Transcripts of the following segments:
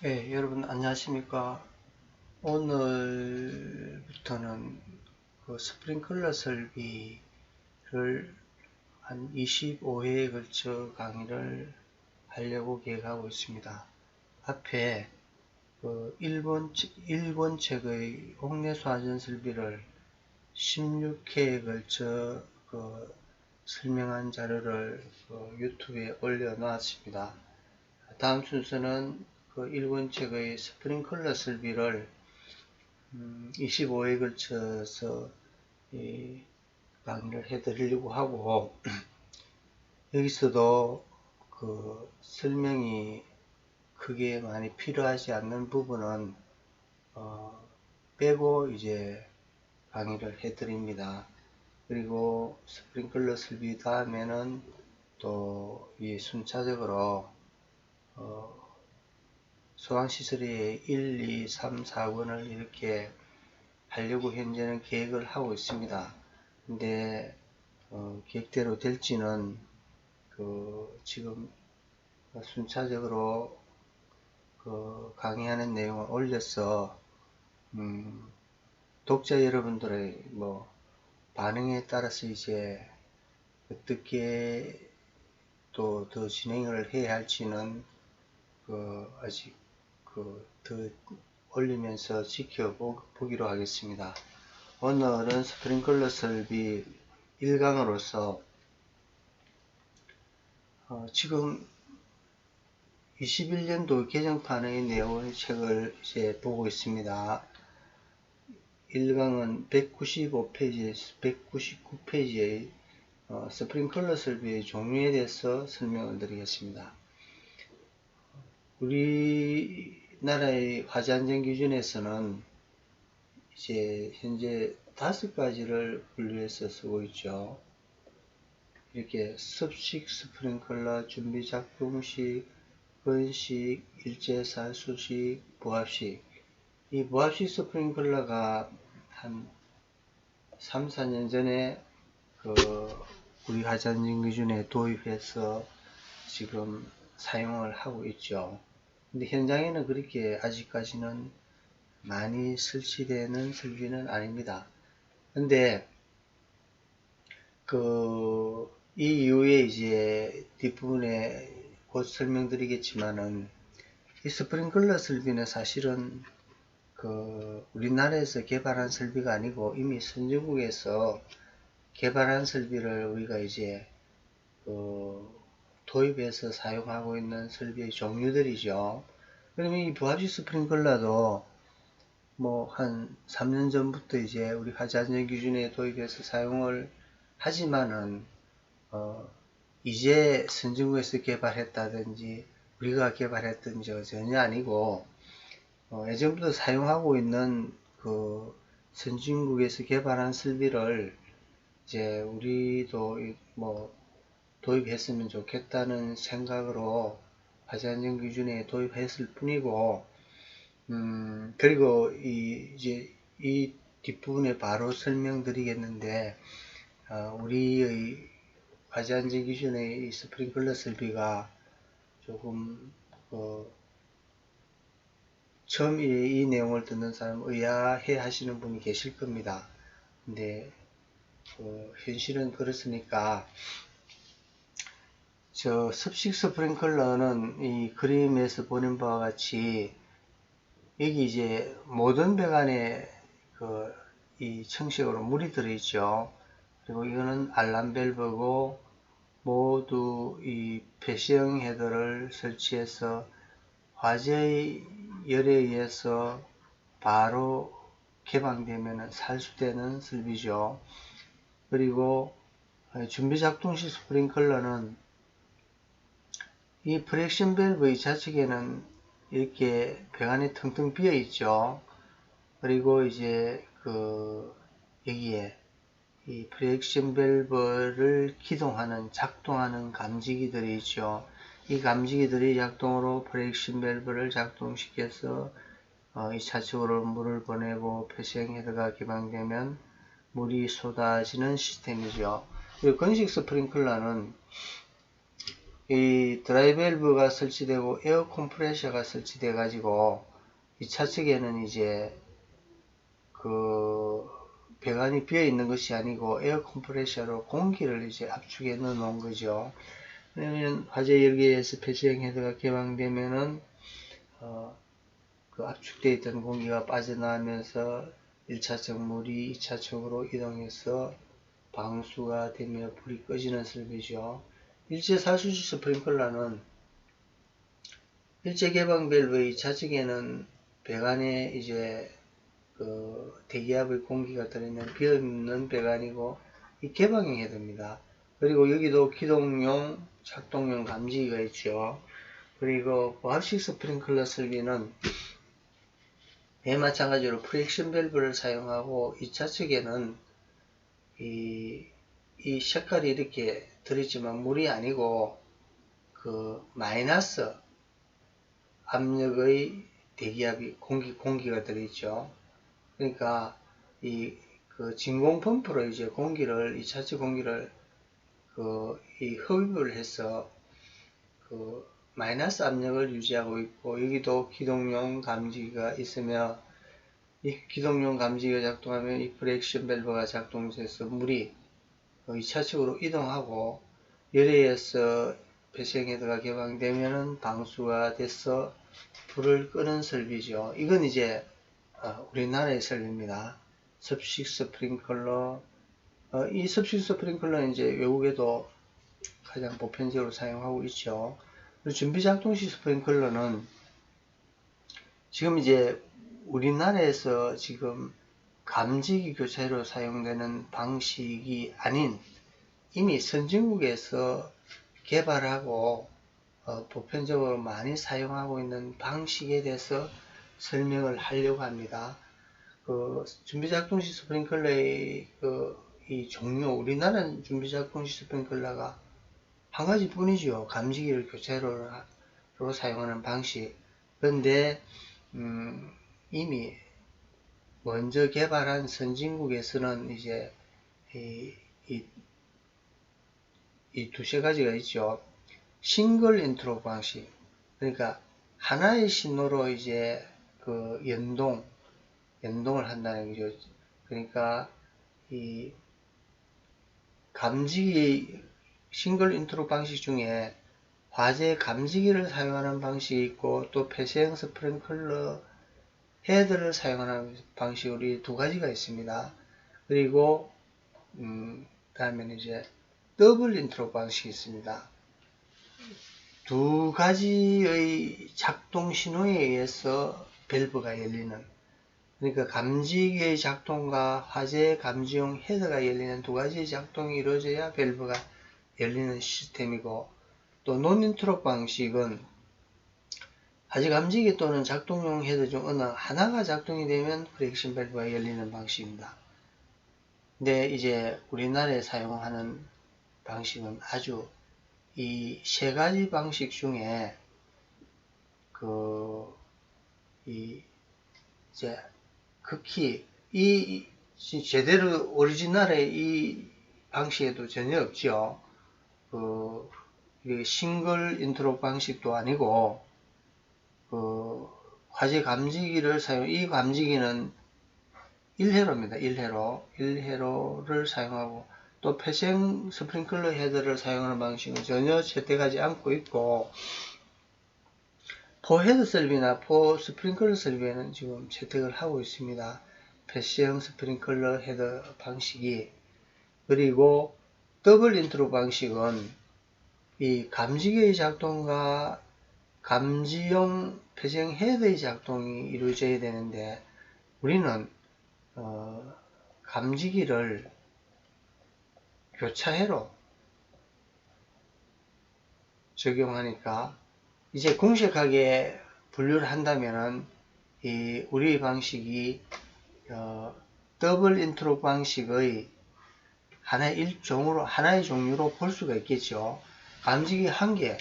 네, 여러분 안녕하십니까. 오늘부터는 그 스프링클러 설비를 한 25회에 걸쳐 강의를 하려고 계획하고 있습니다. 앞에 그 일본 책의 옥내 수화전 설비를 16회에 걸쳐 그 설명한 자료를 유튜브에 올려놓았습니다. 다음 순서는 그 일본 책의 스프링클러 설비를 25회에 걸쳐서 강의를 해드리려고 하고, 여기서도 그 설명이 크게 많이 필요하지 않는 부분은 빼고 이제 강의를 해드립니다. 그리고 스프링클러 설비 다음에는 또 이 순차적으로 소방시설의 1, 2, 3, 4권을 이렇게 하려고 현재는 계획을 하고 있습니다. 근데 계획대로 될지는 지금 순차적으로 강의하는 내용을 올려서 독자 여러분들의 반응에 따라서 이제 어떻게 또 더 진행을 해야 할지는 아직 더 올리면서 지켜보기로 하겠습니다. 오늘은 스프링클러 설비 1강으로서 지금 21년도 개정판의 내용의 책을 이제 보고 있습니다. 1강은 195페이지에서 199페이지의 스프링클러 설비의 종류에 대해서 설명을 드리겠습니다. 우리나라의 화재안전 기준에서는 이제 현재 5가지를 분류해서 쓰고 있죠. 이렇게 습식 스프링클러, 준비작동식, 건식, 일제살수식, 부합식. 이 부합식 스프링클러가 한 3, 4년 전에 우리 화재안전 기준에 도입해서 지금 사용을 하고 있죠. 근데 현장에는 그렇게 아직까지는 많이 설치되는 설비는 아닙니다. 근데 이 이후에 이제 뒷부분에 곧 설명드리겠지만은 이 스프링클러 설비는 사실은 우리나라에서 개발한 설비가 아니고 이미 선진국에서 개발한 설비를 우리가 이제 도입해서 사용하고 있는 설비의 종류들이죠. 그러면 이 부합식 스프링클러도 한 3년 전부터 이제 우리 화재안전 기준에 도입해서 사용을 하지만은 이제 선진국에서 개발했다든지 우리가 개발했든지 전혀 아니고 예전부터 사용하고 있는 선진국에서 개발한 설비를 이제 우리도 도입했으면 좋겠다는 생각으로 화재안전 기준에 도입했을 뿐이고, 그리고 이제 이 뒷부분에 바로 설명드리겠는데, 우리의 화재안전 기준의 이 스프링클러 설비가 조금 처음 이 내용을 듣는 사람 의아해 하시는 분이 계실 겁니다. 근데 현실은 그렇으니까 습식 스프링클러는 이 그림에서 보는 바와 같이 여기 이제 모든 배관에 이 청식으로 물이 들어있죠. 그리고 이거는 알람 밸브고 모두 이 배시형 헤더를 설치해서 화재의 열에 의해서 바로 개방되면 살수되는 설비죠. 그리고 준비작동식 스프링클러는 이 프렉션 밸브의 좌측에는 이렇게 배관이 텅텅 비어 있죠. 그리고 이제 여기에 이 프렉션 밸브를 기동하는 작동하는 감지기들이 있죠. 이 감지기들이 작동으로 프렉션 밸브를 작동시켜서 이 좌측으로 물을 보내고 배시형 헤드가 개방되면 물이 쏟아지는 시스템이죠. 그리고 건식 스프링클러는 이 드라이 밸브가 설치되고 에어 컴프레셔가 설치돼 가지고 이 차측에는 이제 그 배관이 비어 있는 것이 아니고 에어 컴프레셔로 공기를 이제 압축해 넣어 놓은 거죠. 그러면 화재 열기에서 폐쇄형 헤드가 개방되면은 그 압축되어 있던 공기가 빠져나오면서 1차측 물이 2차측으로 이동해서 방수가 되며 불이 꺼지는 설비죠. 일제 살수시 스프링클러는 일제 개방 밸브의 2차측에는 배관에 이제 그 대기압의 공기가 들어있는 비어있는 배관이고 이 개방형 헤드입니다. 그리고 여기도 기동용, 작동용 감지기가 있죠. 그리고 보합식 스프링클러 설비는 에 마찬가지로 프릭션 밸브를 사용하고 2차 측에는 이 색깔이 이렇게 들어있지만 물이 아니고 그 마이너스 압력의 대기압이 공기가 들어있죠. 그러니까 그 진공 펌프로 이제 공기를 2차측 공기를 이 흡입을 해서 그 마이너스 압력을 유지하고 있고 여기도 기동용 감지기가 있으며 이 기동용 감지기가 작동하면 이 프렉션 밸브가 작동돼서 물이 2차측으로 이동하고 열에 의해서 폐쇄형 헤드가 개방되면은 방수가 돼서 불을 끄는 설비죠. 이건 이제 우리나라의 설비입니다. 습식 스프링클러. 이 습식 스프링클러는 이제 외국에도 가장 보편적으로 사용하고 있죠. 그리고 준비작동식 스프링클러는 지금 이제 우리나라에서 지금 감지기 교체로 사용되는 방식이 아닌 이미 선진국에서 개발하고 보편적으로 많이 사용하고 있는 방식에 대해서 설명을 하려고 합니다. 그 준비작동식 스프링클러의 이 종류, 우리나라는 준비작동식 스프링클러가 한 가지 뿐이죠. 감지기를 교체로 사용하는 방식. 그런데 이미 먼저 개발한 선진국에서는 이제 이 두세 가지가 있죠. 싱글 인트로 방식. 그러니까 하나의 신호로 이제 그 연동을 한다는 거죠. 그러니까 이 감지기 싱글 인트로 방식 중에 화재 감지기를 사용하는 방식이 있고 또 폐쇄형 스프링클러 헤드를 사용하는 방식으로 두 가지가 있습니다. 그리고 다음에는 이제 더블 인트로 방식이 있습니다. 두 가지의 작동 신호에 의해서 밸브가 열리는, 그러니까 감지기의 작동과 화재 감지용 헤드가 열리는 두 가지의 작동이 이루어져야 밸브가 열리는 시스템이고, 또 논인트로 방식은 화재 감지기 또는 작동용 헤드 중 어느 하나가 작동이 되면 프릭션 밸브가 열리는 방식입니다. 근데 이제 우리나라에 사용하는 방식은 아주 이 세 가지 방식 중에 이제 극히 제대로 오리지널의 이 방식에도 전혀 없죠. 싱글 인트로 방식도 아니고 화재 감지기를 이 감지기는 1회로입니다. 1회로를 사용하고 또 폐쇄형 스프링클러 헤드를 사용하는 방식은 전혀 채택하지 않고 있고, 포 헤드 설비나 포 스프링클러 설비에는 지금 채택을 하고 있습니다. 폐쇄형 스프링클러 헤드 방식이. 그리고 더블 인트로 방식은 이 감지기의 작동과 감지용 폐쇄형 헤드의 작동이 이루어져야 되는데 우리는 감지기를 교차회로 적용하니까 이제 공식하게 분류를 한다면은 우리 방식이 더블 인트로 방식의 하나의 종류로 볼 수가 있겠죠. 감지기 한 개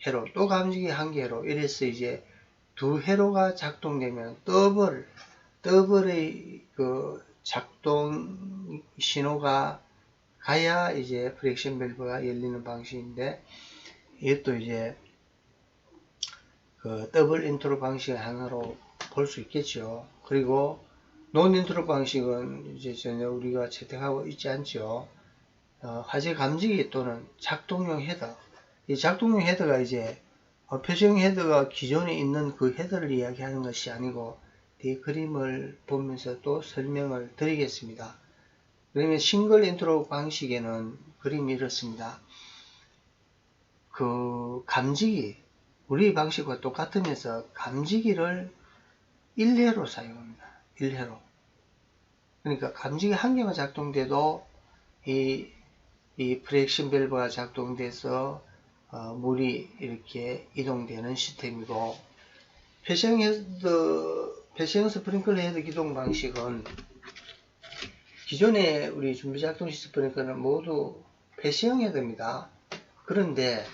회로 또 감지기 한 개 회로 이래서 이제 두 회로가 작동되면 더블의 그 작동 신호가 가야 이제 프릭션 밸브가 열리는 방식인데 이것도 이제 그 더블 인트로 방식의 하나로 볼 수 있겠죠. 그리고 논 인트로 방식은 이제 전혀 우리가 채택하고 있지 않죠. 화재 감지기 또는 작동용 헤더. 이 작동용 헤더가 이제 표시용 헤더가 기존에 있는 그 헤더를 이야기하는 것이 아니고 이 그림을 보면서 또 설명을 드리겠습니다. 그러면 싱글 인트로 방식에는 그림이 이렇습니다. 그 감지기, 우리 방식과 똑같으면서 감지기를 1회로 사용합니다. 1회로. 그러니까 감지기 한 개만 작동돼도 이 프렉션 밸브가 작동돼서 물이 이렇게 이동되는 시스템이고, 패시형 스프링클러 헤드 기동 방식은 기존에 우리 준비작동 스프링클러는 모두 패시형 헤드입니다. 그런데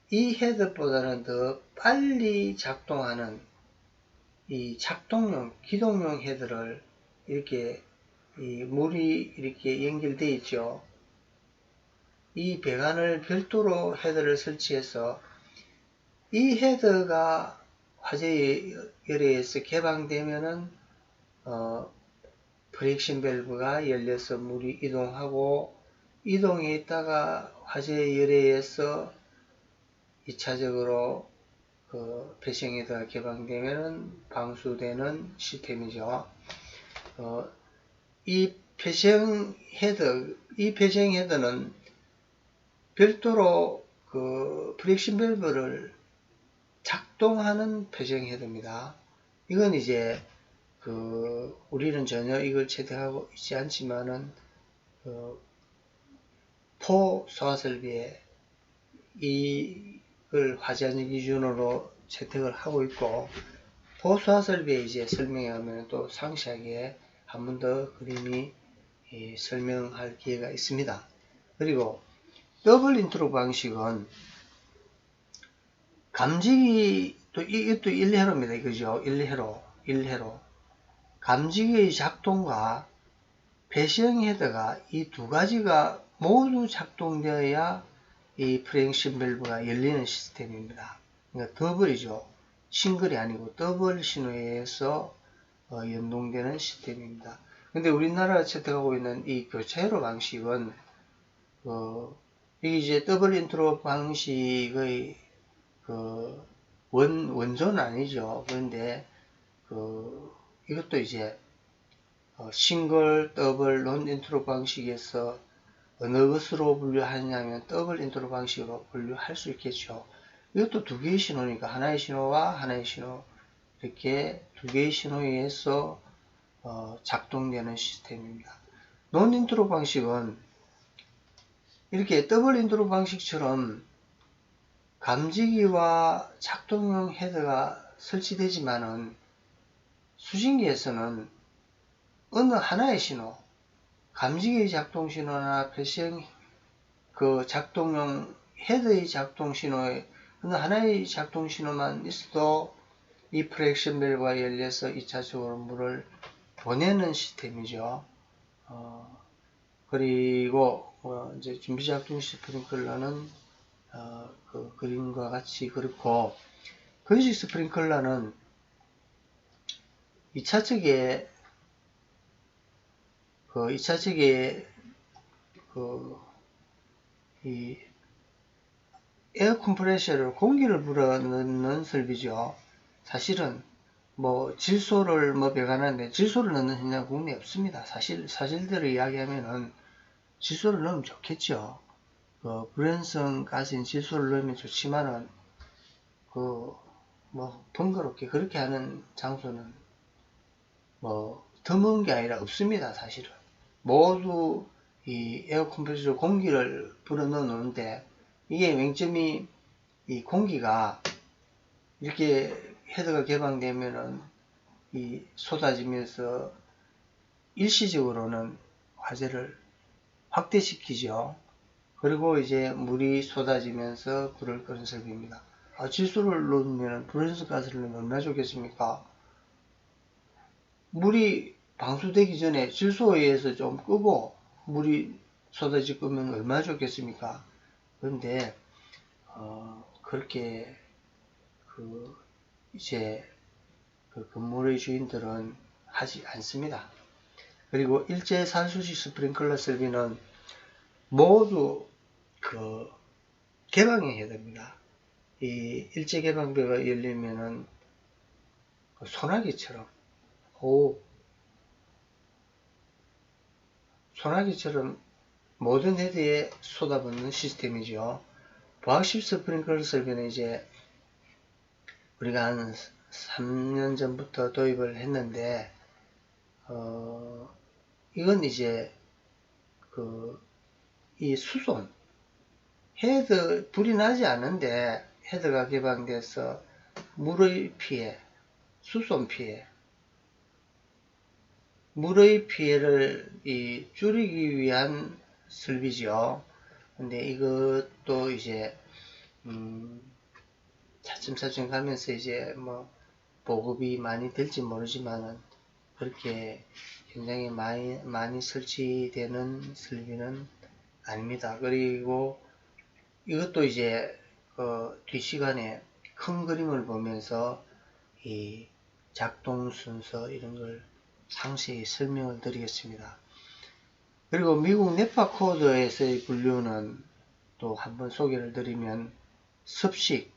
이 헤드보다는 더 빨리 작동하는 이 작동용, 기동용 헤드를 이렇게 물이 이렇게 연결되어 있죠. 이 배관을 별도로 헤드를 설치해서 이 헤드가 화재 열에 의해서 개방되면은 프렉션 밸브가 열려서 물이 이동하고, 이동해 있다가 화재 열에 의해서 2차적으로 그 패시형 헤드가 개방되면은 방수되는 시스템이죠. 이 패시형 헤드는 별도로 그 프렉션 밸브를 작동하는 패시형 헤드입니다. 이건 이제 우리는 전혀 이걸 채택하고 있지 않지만은 포 소화 설비에 이걸 화재 안전 기준으로 채택을 하고 있고, 포 소화 설비에 이제 설명하면 또 상세하게 한 번 더 그림이 설명할 기회가 있습니다. 그리고 더블 인트로 방식은 감지기, 이것도 1회로입니다. 그죠? 1회로. 감지기의 작동과 배시형 헤더가 이 두 가지가 모두 작동되어야 이 프렉션 밸브가 열리는 시스템입니다. 그러니까 더블이죠. 싱글이 아니고 더블 신호에 의해서 연동되는 시스템입니다. 근데 우리나라가 채택하고 있는 이 교차회로 방식은 이게 이제 더블 인트로 방식의 원조는 아니죠. 그런데 이것도 이제 싱글, 더블, 논 인트로 방식에서 어느 것으로 분류하냐면 더블 인트로 방식으로 분류할 수 있겠죠. 이것도 두 개의 신호니까 하나의 신호와 하나의 신호, 이렇게 두 개의 신호에 의해서 작동되는 시스템입니다. 논 인트로 방식은 이렇게 더블 인트로 방식처럼 감지기와 작동용 헤드가 설치되지만은 수신기에서는 어느 하나의 신호, 감지기의 작동 신호나 패시형 그 작동용 헤드의 작동 신호에 어느 하나의 작동 신호만 있어도 이 프렉션 밸브가 열려서 2차적으로 물을 보내는 시스템이죠. 그리고 이제 준비 작동 스프링클러는 그 그림과 같이 그렇고, 건식 스프링클러는 2차적에 이 에어 컴프레셔를 공기를 불어넣는 설비죠. 사실은 질소를 배관하는데 질소를 넣는 현상 국내에 없습니다. 사실대로 이야기하면은 질소를 넣으면 좋겠죠. 불연성 가스인 질소를 넣으면 좋지만은 번거롭게 그렇게 하는 장소는 드문 게 아니라 없습니다. 사실은 모두 이 에어 컴프레셔로 공기를 불어넣어 놓는데, 이게 맹점이 이 공기가 이렇게 헤드가 개방되면은 이 쏟아지면서 일시적으로는 화재를 확대시키죠. 그리고 이제 물이 쏟아지면서 불을 끄는 설비입니다. 질소를 넣으면 불연성 가스를 넣으면 얼마나 좋겠습니까? 물이 방수되기 전에 질소에 의해서 좀 끄고 물이 쏟아지고 끄면 얼마나 좋겠습니까? 그런데 그렇게 이제 건물의 주인들은 하지 않습니다. 그리고 일제 산수식 스프링클러 설비는 모두 개방해야 됩니다. 이 일제 개방배가 열리면은 소나기처럼 모든 헤드에 쏟아붓는 시스템이죠. 부학식 스프링클러 설비는 이제 우리가 한 3년 전부터 도입을 했는데 이건 이제 이 수송 헤드 불이 나지 않은데 헤드가 개방돼서 물의 피해, 수송 피해, 물의 피해를 줄이기 위한 설비죠. 근데 이것도 이제 차츰차츰 가면서 이제 뭐 보급이 많이 될지 모르지만은 그렇게 굉장히 많이 설치되는 설비는 아닙니다. 그리고 이것도 이제 뒷시간에 큰 그림을 보면서 이 작동 순서 이런 걸 상세히 설명을 드리겠습니다. 그리고 미국 네파 코드에서의 분류는 또 한번 소개를 드리면 습식,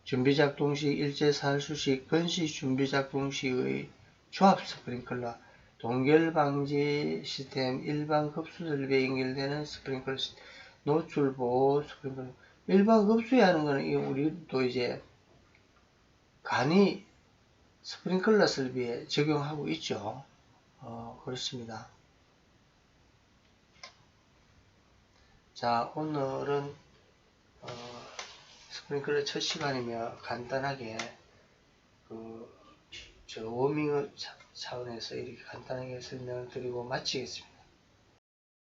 준비작동식, 일제살수식, 건식 준비작동식의 조합 스프링클러, 동결방지 시스템, 일반 급수 설비에 연결되는 스프링클러 시스템, 노출 보호 스프링클러. 일반 급수에 하는 거는 우리도 이제 간이 스프링클러 설비에 적용하고 있죠. 그렇습니다. 자, 오늘은 스프링클러 첫 시간이며 간단하게 워밍업 차원에서 이렇게 간단하게 설명을 드리고 마치겠습니다.